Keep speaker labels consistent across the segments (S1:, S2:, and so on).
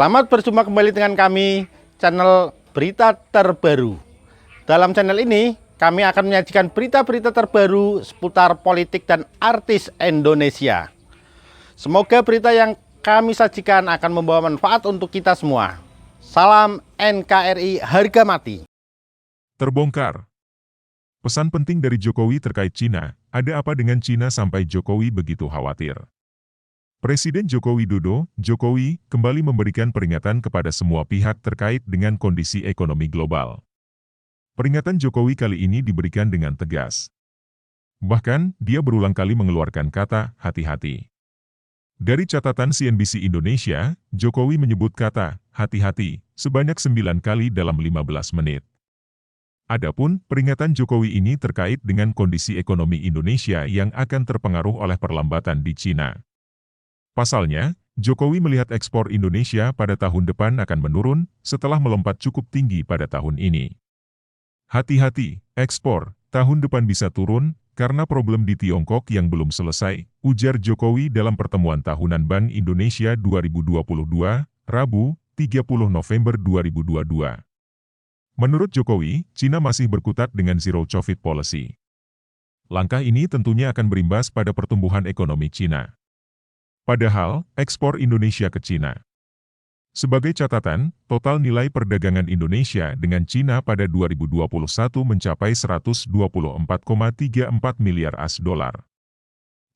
S1: Selamat berjumpa kembali dengan kami, channel Berita Terbaru. Dalam channel ini, kami akan menyajikan berita-berita terbaru seputar politik dan artis Indonesia. Semoga berita yang kami sajikan akan membawa manfaat untuk kita semua. Salam NKRI harga mati.
S2: Terbongkar. Pesan penting dari Jokowi terkait Cina, ada apa dengan Cina sampai Jokowi begitu khawatir? Presiden Joko Widodo, Jokowi, kembali memberikan peringatan kepada semua pihak terkait dengan kondisi ekonomi global. Peringatan Jokowi kali ini diberikan dengan tegas. Bahkan, dia berulang kali mengeluarkan kata, hati-hati. Dari catatan CNBC Indonesia, Jokowi menyebut kata, hati-hati, sebanyak 9 kali dalam 15 menit. Adapun, peringatan Jokowi ini terkait dengan kondisi ekonomi Indonesia yang akan terpengaruh oleh perlambatan di Cina. Pasalnya, Jokowi melihat ekspor Indonesia pada tahun depan akan menurun setelah melompat cukup tinggi pada tahun ini. Hati-hati, ekspor tahun depan bisa turun karena problem di Tiongkok yang belum selesai, ujar Jokowi dalam pertemuan tahunan Bank Indonesia 2022, Rabu, 30 November 2022. Menurut Jokowi, Cina masih berkutat dengan Zero Covid Policy. Langkah ini tentunya akan berimbas pada pertumbuhan ekonomi Cina. Padahal, ekspor Indonesia ke Cina. Sebagai catatan, total nilai perdagangan Indonesia dengan Cina pada 2021 mencapai 124,34 miliar AS$.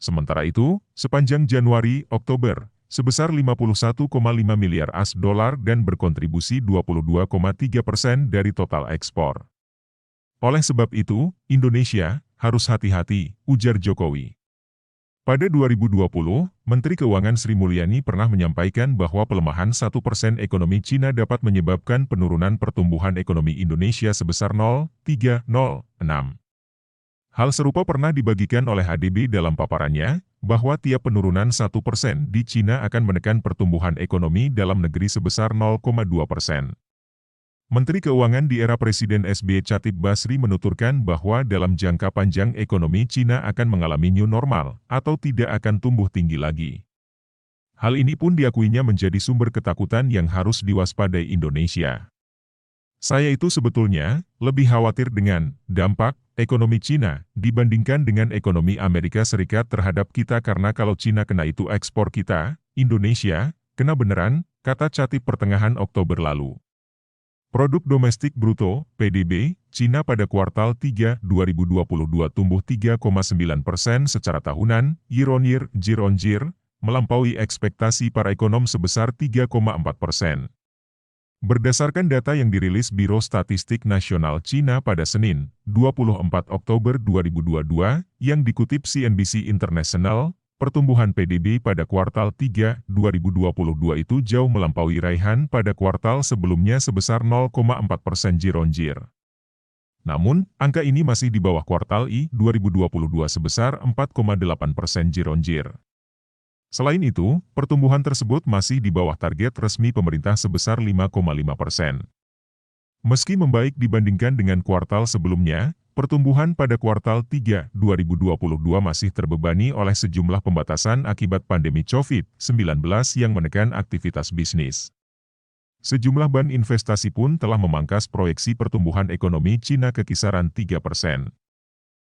S2: Sementara itu, sepanjang Januari-Oktober, sebesar 51,5 miliar AS$ dan berkontribusi 22,3% dari total ekspor. Oleh sebab itu, Indonesia harus hati-hati, ujar Jokowi. Pada 2020, Menteri Keuangan Sri Mulyani pernah menyampaikan bahwa pelemahan 1% ekonomi Cina dapat menyebabkan penurunan pertumbuhan ekonomi Indonesia sebesar 0,306. Hal serupa pernah dibagikan oleh HDB dalam paparannya, bahwa tiap penurunan 1% di Cina akan menekan pertumbuhan ekonomi dalam negeri sebesar 0,2%. Menteri Keuangan di era Presiden SBY Chatib Basri menuturkan bahwa dalam jangka panjang ekonomi Cina akan mengalami new normal, atau tidak akan tumbuh tinggi lagi. Hal ini pun diakuinya menjadi sumber ketakutan yang harus diwaspadai Indonesia. Saya itu sebetulnya lebih khawatir dengan dampak ekonomi Cina dibandingkan dengan ekonomi Amerika Serikat terhadap kita karena kalau Cina kena itu ekspor kita, Indonesia, kena beneran, kata Chatib pertengahan Oktober lalu. Produk Domestik Bruto, PDB, Cina pada kuartal 3 2022 tumbuh 3,9% secara tahunan, year-on-year, melampaui ekspektasi para ekonom sebesar 3,4%. Berdasarkan data yang dirilis Biro Statistik Nasional Cina pada Senin, 24 Oktober 2022, yang dikutip CNBC International, pertumbuhan PDB pada kuartal 3 2022 itu jauh melampaui raihan pada kuartal sebelumnya sebesar 0,4% year-on-year. Namun, angka ini masih di bawah kuartal I 2022 sebesar 4,8% year-on-year. Selain itu, pertumbuhan tersebut masih di bawah target resmi pemerintah sebesar 5,5%. Meski membaik dibandingkan dengan kuartal sebelumnya, pertumbuhan pada kuartal 3 2022 masih terbebani oleh sejumlah pembatasan akibat pandemi COVID-19 yang menekan aktivitas bisnis. Sejumlah bank investasi pun telah memangkas proyeksi pertumbuhan ekonomi Cina ke kisaran 3%.